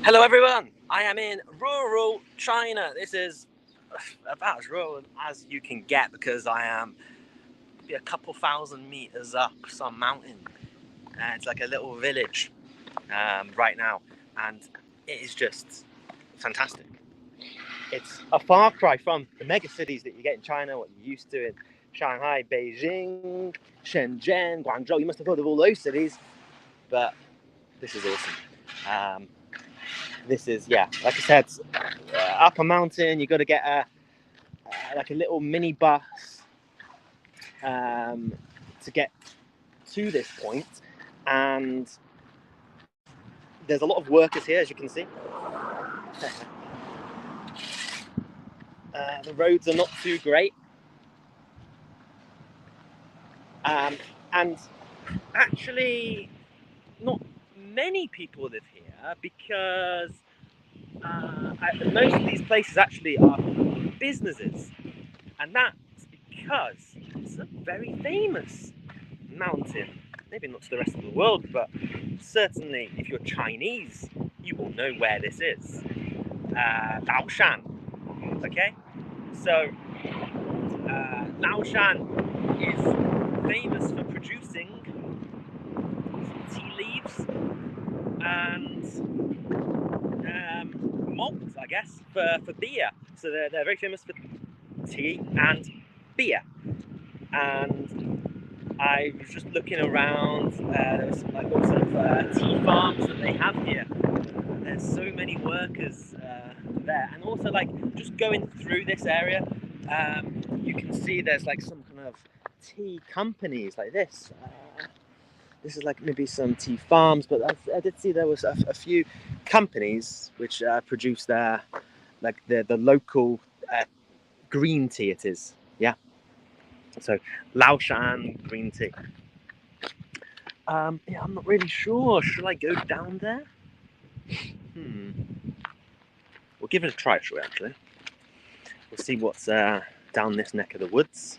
Hello everyone, I am in rural China. This is about as rural as you can get because I am maybe a couple thousand meters up some mountain. It's like a little village right now, and it is just fantastic. It's a far cry from the mega cities that you get in China, what you're used to in Shanghai, Beijing, Shenzhen, Guangzhou. You must have heard of all those cities, but this is awesome. This is, yeah, like I said, up a mountain. You got to get like a little mini bus to get to this point, and there's a lot of workers here, as you can see. The roads are not too great, and actually, not many people live here because most of these places actually are businesses, and that's because it's a very famous mountain. Maybe not to the rest of the world, but certainly if you're Chinese, you will know where this is. Laoshan. Okay? So, Laoshan is famous for producing tea leaves and malt, I guess, for beer. So they're very famous for tea and beer. And I was just looking around. There's like lots of tea farms that they have here. There's so many workers there, and also like just going through this area, you can see there's like some kind of tea companies like this. This is like maybe some tea farms, but I did see there was a few companies which produce their like the local green tea. It is, yeah. So Laoshan green tea. Yeah, I'm not really sure. Should I go down there? We'll give it a try, shall we, actually? We'll see what's down this neck of the woods.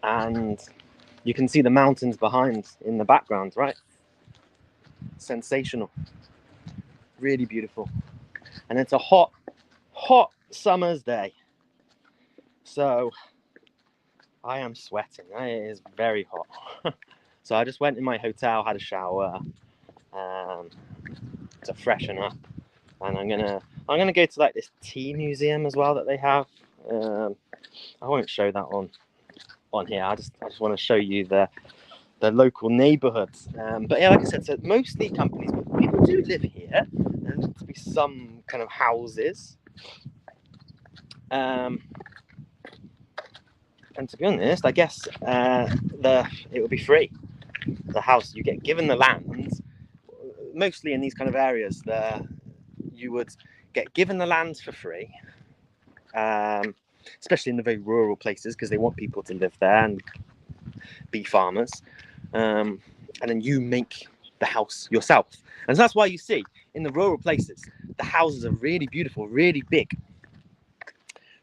And you can see the mountains behind in the background, right? Sensational. Really beautiful. And it's a hot summer's day. So I am sweating. It is very hot. So I just went in my hotel, had a shower to freshen up, and I'm gonna go to like this tea museum as well that they have. I won't show that on here. I just want to show you the local neighborhoods. But yeah, like I said, so mostly companies, but people do live here. There needs to be some kind of houses. And to be honest, I guess it will be free. The house, you get given the land. Mostly in these kind of areas, you would get given the land for free, especially in the very rural places because they want people to live there and be farmers. And then you make the house yourself. And so that's why you see in the rural places, the houses are really beautiful, really big.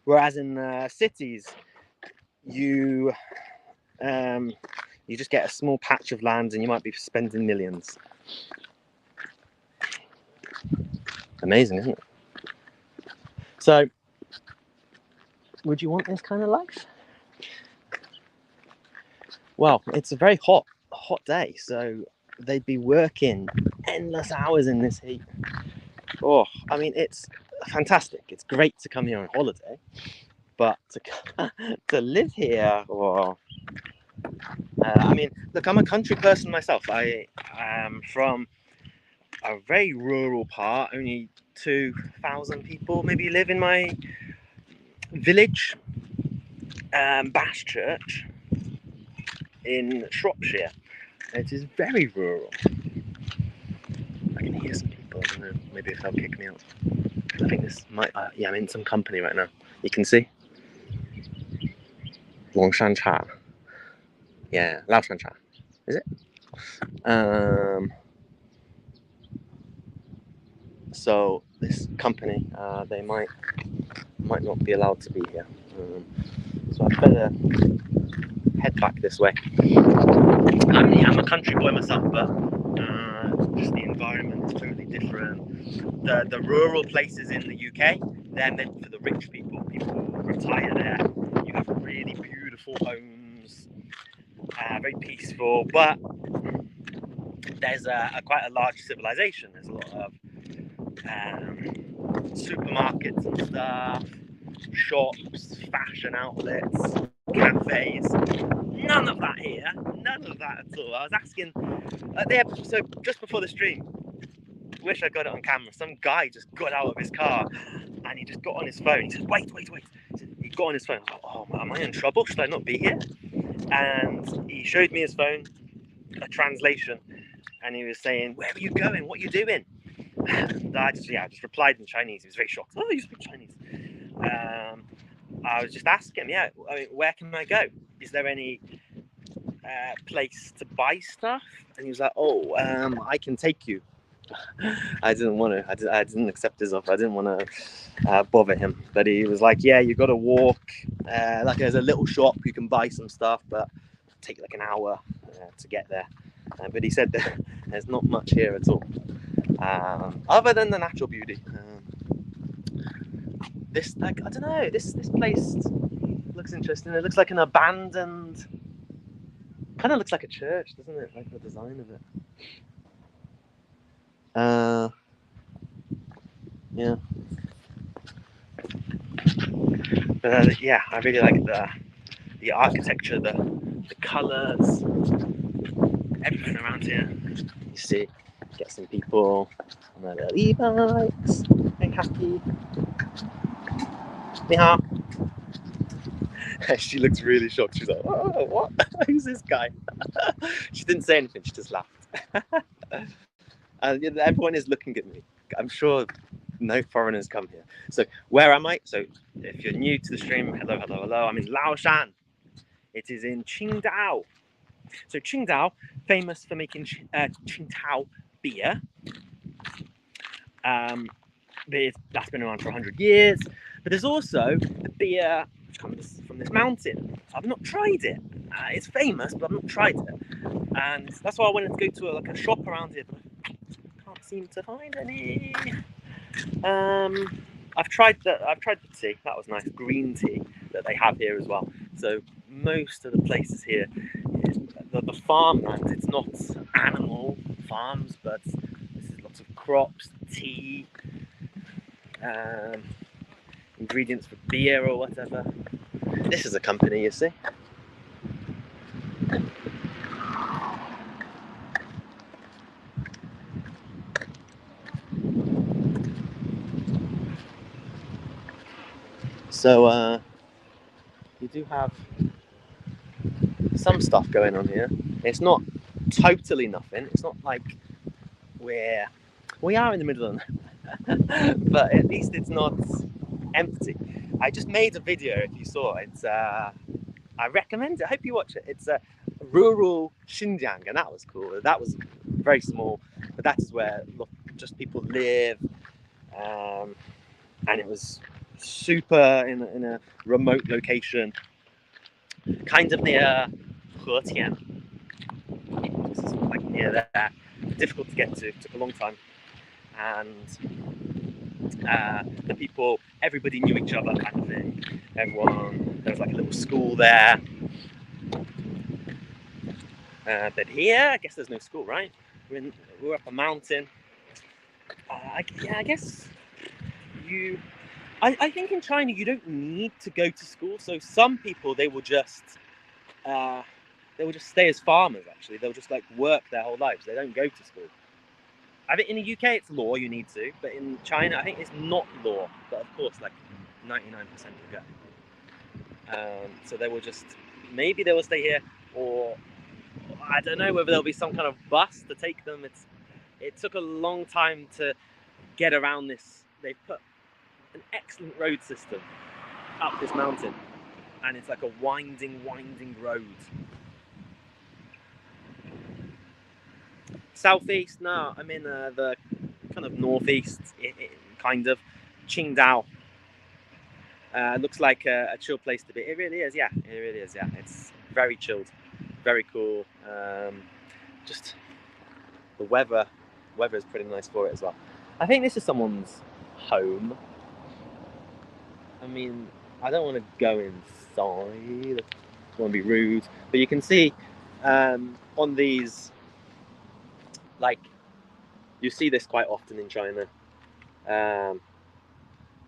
Whereas in cities, you just get a small patch of land and you might be spending millions. Amazing, isn't it? So, would you want this kind of life? Well, it's a very hot day, so they'd be working endless hours in this heat. Oh, I mean, it's fantastic. It's great to come here on holiday, but to live here, or I mean, look, I'm a country person myself. I am from a very rural part. Only 2,000 people maybe live in my village, Bashchurch, in Shropshire. It is very rural. I can hear some people. I don't know, maybe if they'll kick me out. I think this might. Yeah, I'm in some company right now. You can see. Longshan Cha. Yeah, Laoshan Cha. Is it? So this company, they might not be allowed to be here. So I better head back this way. I'm a country boy myself, but Just the environment is totally different. The rural places in the UK, they're meant for the rich people. People retire there. You have really beautiful homes, very peaceful. But there's quite a large civilization. There's a lot of supermarkets and stuff, shops, fashion outlets, cafes. None of that here. None of that at all. I was asking so just before the stream, wish I got it on camera. Some guy just got out of his car and he just got on his phone. He said, wait. He got on his phone. I was like, oh, am I in trouble? Should I not be here? And he showed me his phone, a translation, and he was saying, where are you going? What are you doing? And I just replied in Chinese. He was very shocked. Oh, you speak Chinese? I was just asking him, where can I go? Is there any place to buy stuff? And he was like, I can take you. I didn't want to. I didn't accept his offer. I didn't want to bother him. But he was like, yeah, you got to walk. Like there's a little shop you can buy some stuff, but it'll take like an hour to get there. But he said that there's not much here at all, other than the natural beauty. This, I don't know. This place looks interesting. It looks like an abandoned. Kind of looks like a church, doesn't it? Like the design of it. Yeah. Yeah, I really like the architecture, the colours, everything around here. You see, get some people on their little e-bikes, very happy. Meow. She looks really shocked. She's like, oh, what? Who's this guy? She didn't say anything, she just laughed. And everyone is looking at me. I'm sure no foreigners come here. So where am I? So if you're new to the stream, hello. I'm in Laoshan. It is in Qingdao. So Qingdao, famous for making Qingdao beer. That's been around for 100 years. But there's also the beer which comes from this mountain. I've not tried it. It's famous, but I've not tried it. And that's why I wanted to go to a shop around here, but I can't seem to find any. I've tried the tea. That was nice, green tea that they have here as well. So most of the places here, the farmland, it's not animal farms, but this is lots of crops, tea, ingredients for beer or whatever. This is a company, you see. So you do have some stuff going on here. It's not totally nothing. It's not like we are in the middle of nowhere, but at least it's not empty. I just made a video, if you saw it. I recommend it. I hope you watch it. It's rural Xinjiang, and that was cool. That was very small, but that is where just people live, and it was super in a remote location, kind of near Hetian. This is like near there. Difficult to get to. Took a long time, and the people, everybody knew each other, kind of thing. There was like a little school there. But here, I guess there's no school, right? We're up a mountain. I guess I think in China you don't need to go to school. So some people, they will just stay as farmers. Actually, they'll just like work their whole lives. They don't go to school. I think in the UK it's law, you need to, but in China I think it's not law. But of course, like 99% will go. So they will maybe they will stay here, or I don't know whether there'll be some kind of bus to take them. It took a long time to get around this. They've put an excellent road system up this mountain, and it's like a winding road. Southeast, no, I'm in the kind of northeast, kind of Qingdao. Looks like a chill place to be. It really is, yeah. It really is, yeah. It's very chilled, very cool. Just the weather is pretty nice for it as well. I think this is someone's home. I mean, I don't want to go inside. I don't want to be rude, but you can see on these, like, you see this quite often in China.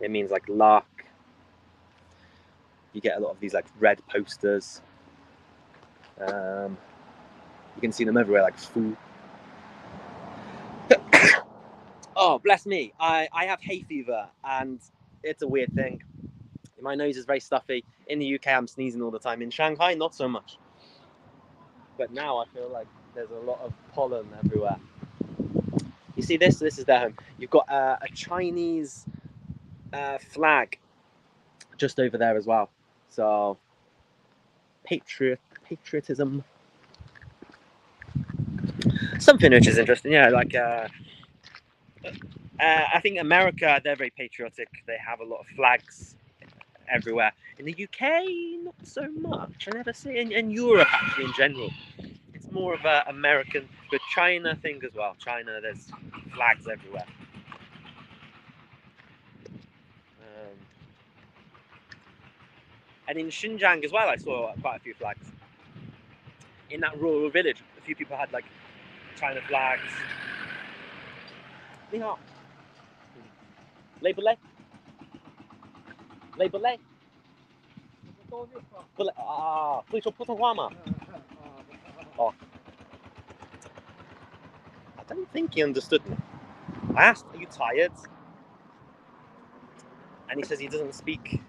It means like luck. You get a lot of these like red posters. You can see them everywhere, like fu. Oh, bless me. I have hay fever, and it's a weird thing. My nose is very stuffy. In the UK, I'm sneezing all the time. In Shanghai, not so much. But now I feel like there's a lot of pollen everywhere. You see this? This is their home. You've got a Chinese flag just over there as well. So, patriotism. Something which is interesting, yeah. Like, I think America, they're very patriotic. They have a lot of flags everywhere. In the UK, not so much. I never see in Europe actually in general. It's more of an American, but China thing as well. China, there's flags everywhere. And in Xinjiang as well, I saw quite a few flags. In that rural village, a few people had like China flags. 你好，累不累？累不累？不累啊，会说普通话吗？Oh, I don't think he understood me. I asked, "Are you tired?" And he says he doesn't speak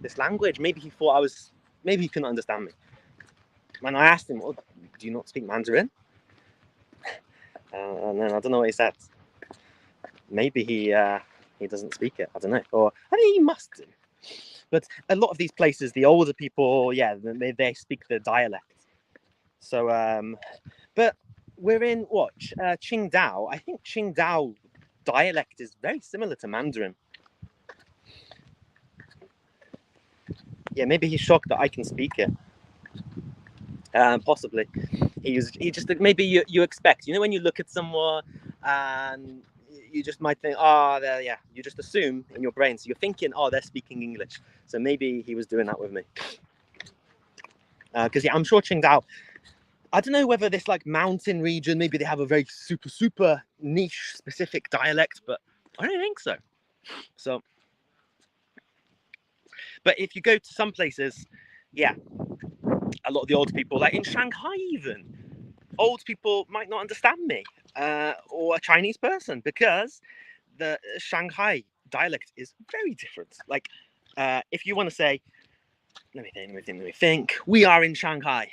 this language. Maybe he thought I was. Maybe he couldn't understand me. And I asked him, "Oh, do you not speak Mandarin?" And then I don't know what he said. Maybe he doesn't speak it. I don't know. Or I think he must do. But a lot of these places, the older people, yeah, they speak the dialect. So, but we're in what? Qingdao. I think Qingdao dialect is very similar to Mandarin. Yeah, maybe he's shocked that I can speak it. Possibly. He just maybe you expect, you know, when you look at someone and you just might think, oh, yeah, you just assume in your brain. So you're thinking, oh, they're speaking English. So maybe he was doing that with me. Because yeah, I'm sure Qingdao, I don't know whether this like mountain region, maybe they have a very super niche specific dialect, but I don't think so. So, but if you go to some places, yeah, a lot of the old people, like in Shanghai even, old people might not understand me or a Chinese person because the Shanghai dialect is very different. Like if you want to say, let me think, we are in Shanghai.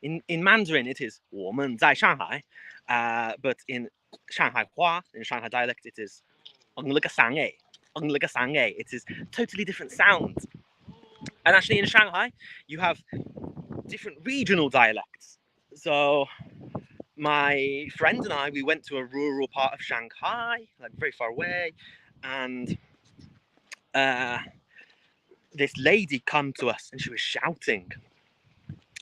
In Mandarin, it is 我们在上海. But in Shanghai Hua, in Shanghai dialect, it is 我们三个. It is totally different sounds. And actually in Shanghai, you have different regional dialects. So my friend and I, we went to a rural part of Shanghai, like very far away, and this lady come to us and she was shouting.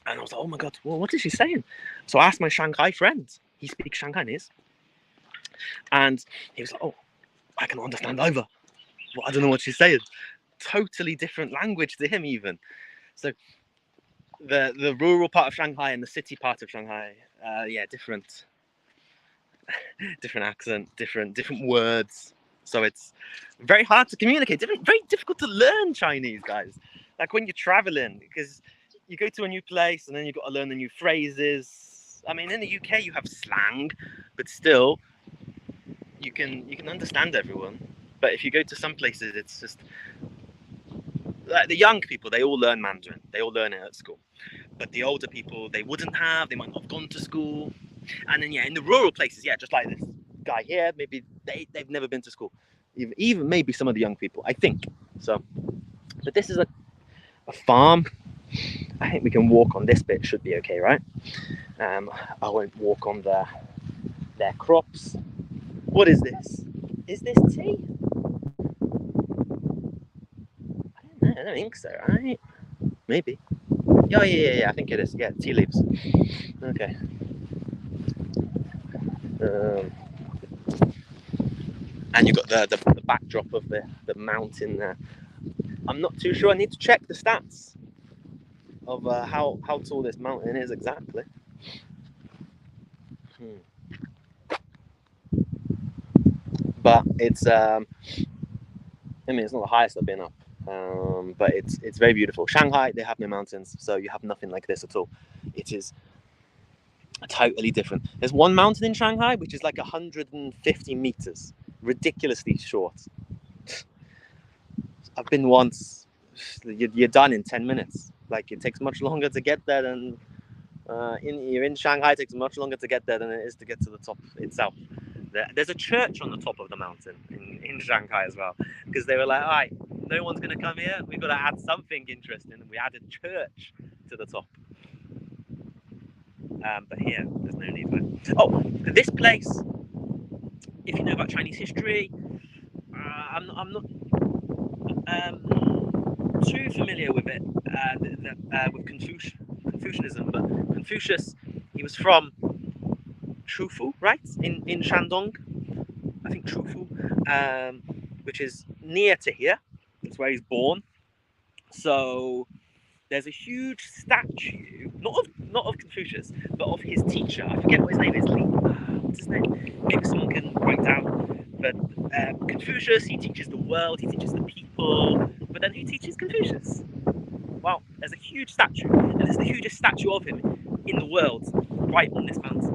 And I was like, oh my God, well, what is she saying? So I asked my Shanghai friend, he speaks Shanghainese. And he was like, oh, I can understand either. Well, I don't know what she's saying. Totally different language to him even. So the rural part of Shanghai and the city part of Shanghai, yeah, different accent, different words. So it's very hard to communicate, very difficult to learn Chinese, guys. Like when you're traveling, because you go to a new place and then you've got to learn the new phrases. I mean, in the UK you have slang, but still you can understand everyone. But if you go to some places, it's just like the young people, they all learn Mandarin. They all learn it at school. But the older people, they wouldn't have. They might not have gone to school. And then, yeah, in the rural places, yeah, just like this guy here, maybe they've never been to school. Even maybe some of the young people, I think. So, but this is a farm. I think we can walk on this bit. Should be okay, right? I won't walk on their crops. What is this? Is this tea? I don't think so, right? Maybe. Oh, yeah, I think it is. Yeah, tea leaves. Okay. Um, and you've got the backdrop of the mountain there. I'm not too sure. I need to check the stats of how tall this mountain is exactly. But it's I mean, it's not the highest I've been up, but it's very beautiful. Shanghai, they have no mountains, so you have nothing like this at all. It is totally different. There's one mountain in Shanghai which is like 150 meters, ridiculously short. I've been once. You're done in 10 minutes. Like, it takes much longer to get there than you're in Shanghai. It takes much longer to get there than it is to get to the top itself. There's a church on the top of the mountain in Shanghai as well, because they were like, all right, no one's going to come here. We've got to add something interesting, and we added church to the top. But here, there's no need for it. Oh, this place, if you know about Chinese history, I'm not too familiar with it, with Confucianism, but Confucius, he was from Chufu, right? In Shandong, I think Chufu, which is near to here. That's where he's born. So there's a huge statue, not of Confucius, but of his teacher. I forget what his name is. What's his name? Maybe someone can write down. But Confucius, he teaches the world, he teaches the people. But then who teaches Confucius? Well, there's a huge statue, and it's the hugest statue of him in the world, right on this mountain.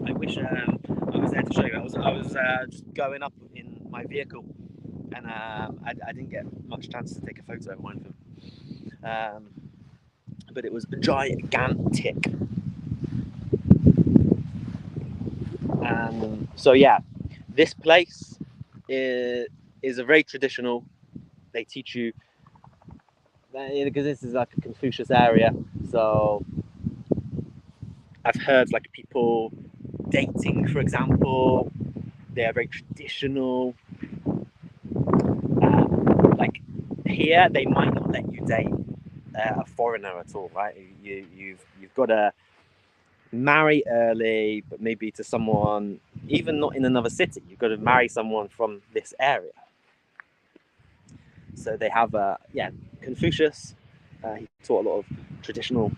I wish I was there to show you. I was just going up in my vehicle, and I didn't get much chance to take a photo of one of them. But it was gigantic. So yeah, this place is a very traditional. They teach you, because this is like a Confucius area. So I've heard like people dating, for example, they are very traditional. Like here, they might not let you date a foreigner at all, right? You've got to marry early, but maybe to someone even not in another city. You've got to marry someone from this area. So they have Confucius. He taught a lot of traditional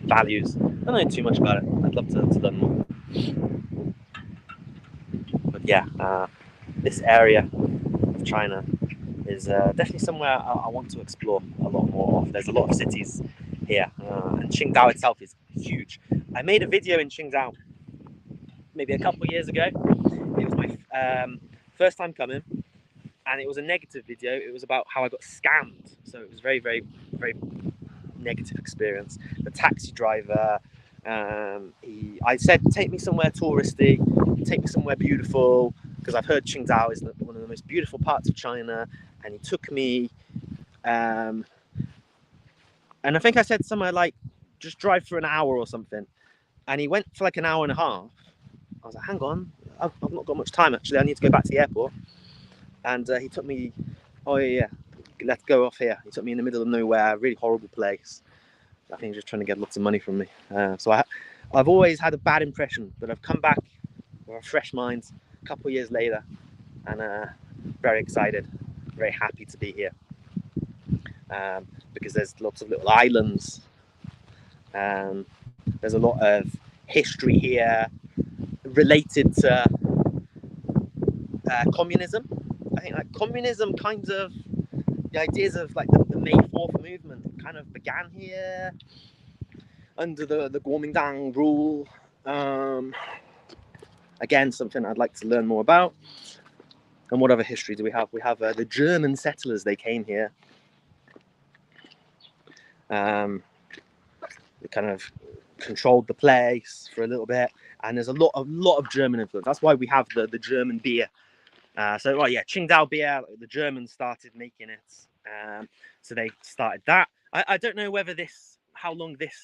values. I don't know too much about it. I'd love to learn more. But yeah, this area of China is definitely somewhere I want to explore a lot more of. There's a lot of cities here, and Qingdao itself is huge. I made a video in Qingdao maybe a couple of years ago. It was my first time coming, and it was a negative video. It was about how I got scammed, so it was very, very, very negative experience. The taxi driver, I said, take me somewhere touristy, take me somewhere beautiful, because I've heard Qingdao is one of the most beautiful parts of China, and he took me, and I think I said somewhere like, just drive for an hour or something, and he went for like an hour and a half. I was like, hang on, I've not got much time actually, I need to go back to the airport. And he took me, oh yeah, let's go off here. He took me in the middle of nowhere, really horrible place. I think he's just trying to get lots of money from me. So I've always had a bad impression, but I've come back with a fresh mind a couple of years later, and very excited, very happy to be here, because there's lots of little islands. There's a lot of history here related to communism. I think like communism kind of, the ideas of like the May 4th movement kind of began here under the Kuomintang rule. Again, something I'd like to learn more about. And what other history do we have? We have the German settlers. They came here. They kind of controlled the place for a little bit, and there's a lot of German influence. That's why we have the German beer. Qingdao beer. The Germans started making it, so they started that. I don't know whether how long this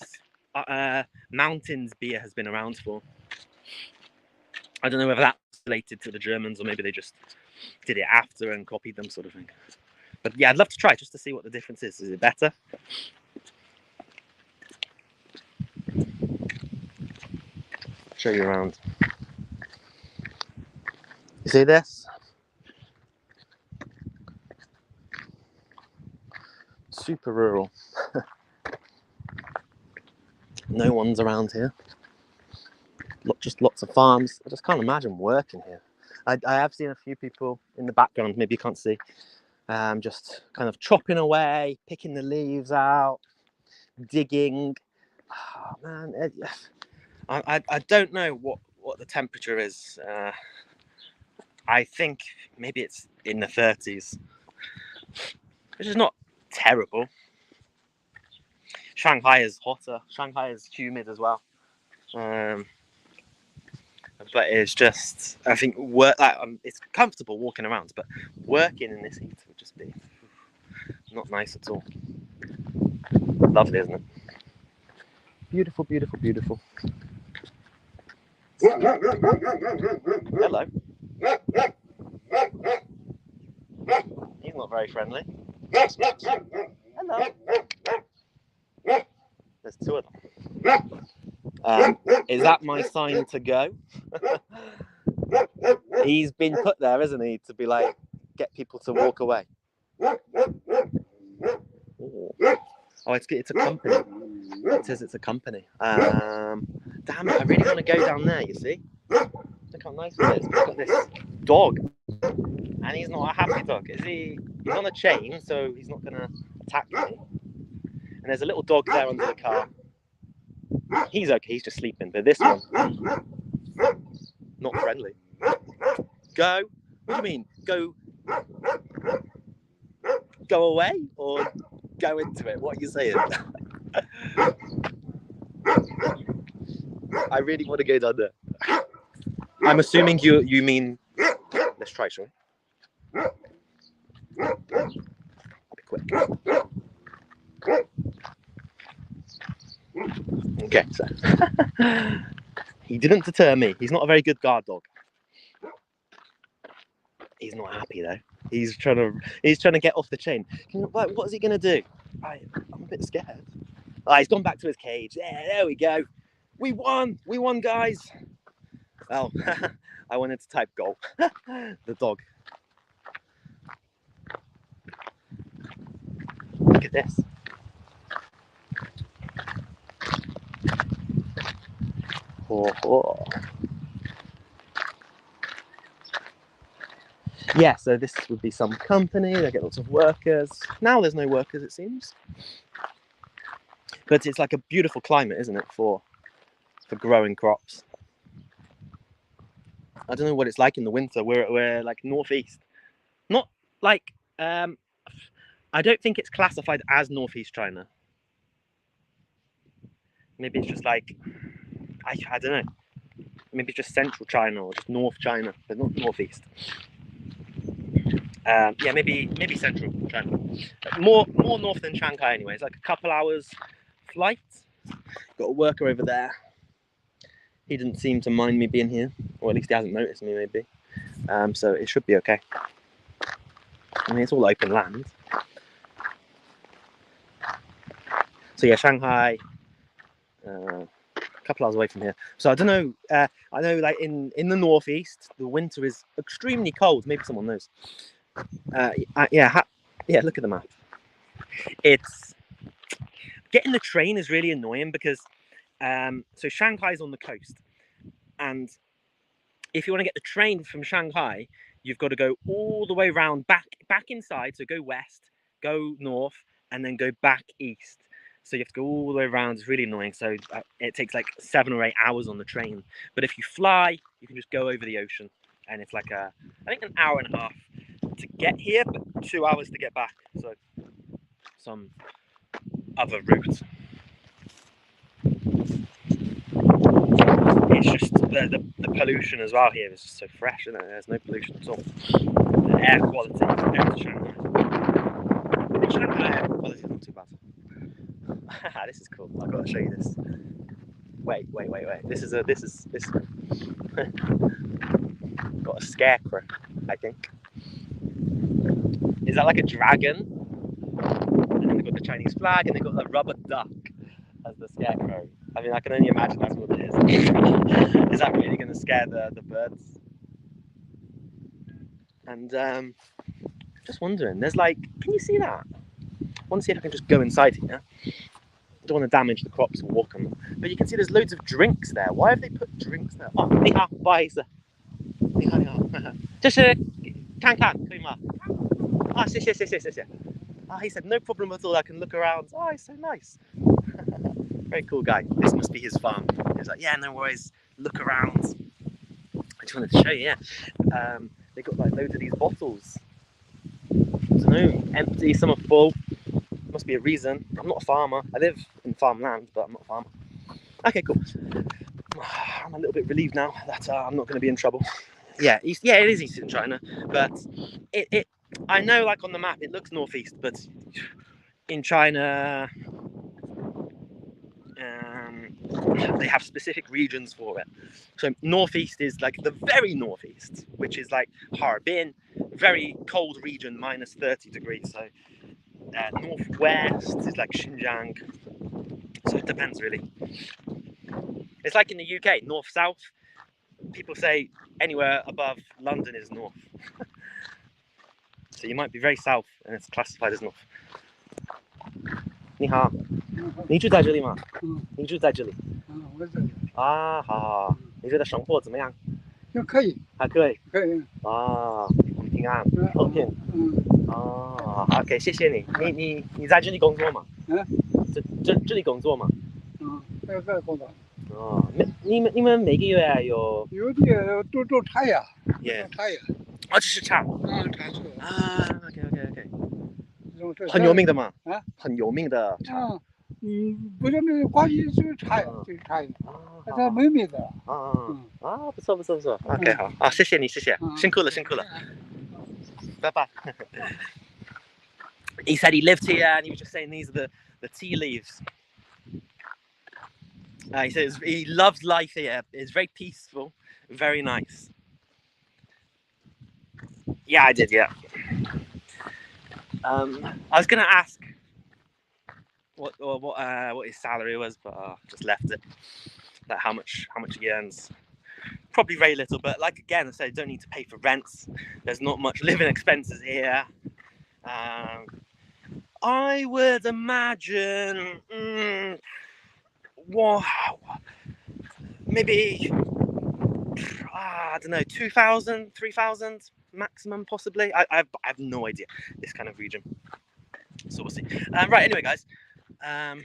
mountains beer has been around for. I don't know whether that's related to the Germans, or maybe they just did it after and copied them, sort of thing. But yeah, I'd love to try just to see what the difference is. Is it better? Show you around. You see this? Super rural. No one's around here. Just lots of farms. I just can't imagine working here. I have seen a few people in the background, maybe you can't see, just kind of chopping away, picking the leaves out, digging. Oh, man, I don't know what the temperature is. I think maybe it's in the 30s, which is not terrible. Shanghai is hotter. Shanghai is humid as well. But it's just, I think, it's comfortable walking around, but working in this heat would just be not nice at all. Lovely, isn't it? Beautiful, beautiful, beautiful. Hello. He's not very friendly. Hello. There's two of them. Is that my sign to go? He's been put there, isn't he, to be like, get people to walk away. Oh, it's a company. It says it's a company. Damn it, I really want to go down there, you see? Look how nice it is. We've got this dog. And he's not a happy dog, is he? He's on a chain, so he's not going to attack me. And there's a little dog there under the car. He's okay, he's just sleeping. But this one, not friendly. Go? What do you mean? Go away? Or go into it? What are you saying? I really want to go down there. I'm assuming you mean... Let's try, shall we? I'll be quick. Okay, so... He didn't deter me. He's not a very good guard dog. He's not happy though. He's trying to get off the chain. What is he gonna do? I'm a bit scared. He's gone back to his cage. There we go. We won, guys. Well, I wanted to type goal. The dog. Look at this. Oh. Yeah, so this would be some company. They get lots of workers. Now there's no workers, it seems. But it's like a beautiful climate, isn't it, for growing crops. I don't know what it's like in the winter. We're like northeast. Not like I don't think it's classified as northeast China. Maybe it's just like I don't know. Maybe it's just central China or just North China, but not northeast. Yeah, maybe central China. More north than Shanghai anyway. It's like a couple hours flight. Got a worker over there. He didn't seem to mind me being here, or at least he hasn't noticed me maybe. So it should be okay. I mean, it's all open land. So yeah, Shanghai, a couple hours away from here. So I don't know. I know, like in the northeast, the winter is extremely cold. Maybe someone knows. Yeah. Look at the map. It's getting the train is really annoying because so Shanghai's on the coast, and if you want to get the train from Shanghai, you've got to go all the way around back inside. So go west, go north, and then go back east. So you have to go all the way around. It's really annoying. So it takes like 7 or 8 hours on the train. But if you fly, you can just go over the ocean, and it's like I think an hour and a half to get here, but 2 hours to get back. So some other route. It's just the pollution as well here is just so fresh, isn't it? There's no pollution at all. The air quality compared to Shanghai. Shanghai air quality is not too bad. This is cool. I've got to show you this. Wait. This is got a scarecrow, I think. Is that like a dragon? And then they've got the Chinese flag, and they've got a rubber duck as the scarecrow. I mean, I can only imagine that's what it is. Is that really going to scare the birds? And just wondering, there's like, can you see that? I want to see if I can just go inside here. I don't want to damage the crops or walk on them. But you can see there's loads of drinks there. Why have they put drinks there? Oh, 你好，不好意思。你好，你好。这是看看可以吗？啊，谢谢，谢谢，谢谢。Ah, he said, no problem at all, I can look around. Oh, he's so nice. Very cool guy. This must be his farm. He was like, yeah, no worries, look around. I just wanted to show you, yeah. They got like loads of these bottles. I don't know, empty, some are full. Must be a reason. I'm not a farmer. I live in farmland, but I'm not a farmer. Okay, cool. I'm a little bit relieved now that I'm not going to be in trouble. Yeah, it is Eastern China, but I know, like on the map, it looks northeast, but in China, they have specific regions for it. So northeast is like the very northeast, which is like Harbin, very cold region, minus 30 degrees. So northwest is like Xinjiang. So it depends really. It's like in the UK, north-south. People say anywhere above London is north. So you might be very south and it's classified as north. 你好，你住在这里吗？你住在这里。我这里。啊，好好。你觉得生活怎么样？就可以。还可以。可以。啊，平安，后天。哦 ，OK， 谢谢你。你在这里工作吗？这里工作吗？在这工作。哦，你们每个月有的都茶叶，茶叶。哦，这是茶。茶树。啊 ，OK。很有名的吗？啊，很有名的茶。不是那个关于就是茶叶，就是茶叶。这没名的。不错。OK， 好啊，谢谢你，谢谢，辛苦了。拜拜。He said he lived here, and he was just saying these are the tea leaves. He says he loves life here. It's very peaceful, very nice. Yeah, I did. Yeah. I was gonna ask what his salary was, but just left it. Like how much he earns. Probably very little, but like again, I said, don't need to pay for rents. There's not much living expenses here. I would imagine, maybe I don't know, 2,000, 3,000 maximum, possibly. I have no idea this kind of region, so we'll see. Right, anyway, guys, I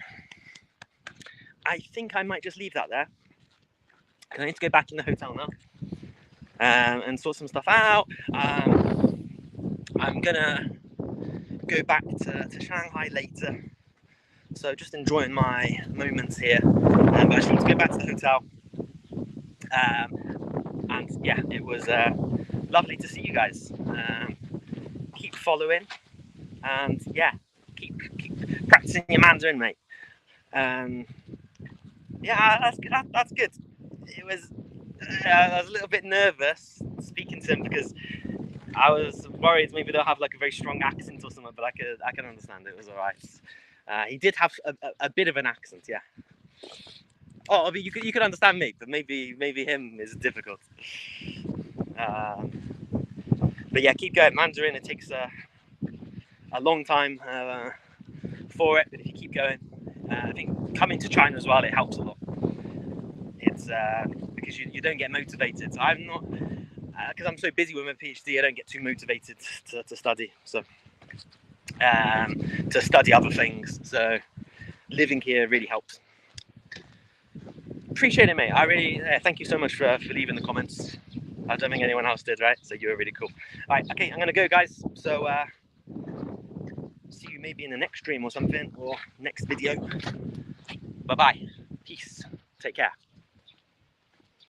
think I might just leave that there. I need to go back in the hotel now and sort some stuff out. I'm gonna go back to Shanghai later, so just enjoying my moments here. But I just need to go back to the hotel. And yeah, it was lovely to see you guys. Keep following, and yeah, keep practicing your Mandarin, mate. Yeah, that's good. It was. I was a little bit nervous speaking to him because I was worried maybe they'll have like a very strong accent or something, but I can understand it was all right. He did have a bit of an accent, yeah. Oh, I mean, you could understand me, but maybe him is difficult. But yeah, keep going. Mandarin, it takes a long time for it, but if you keep going, I think coming to China as well, it helps a lot. It's because you don't get motivated. I'm not, because I'm so busy with my PhD, I don't get too motivated to study. So to study other things. So living here really helps. Appreciate it, mate. I really thank you so much for leaving the comments. I don't think anyone else did, right? So you were really cool. All right, okay, I'm gonna go, guys. So see you maybe in the next stream or something, or next video. Bye bye. Peace. Take care.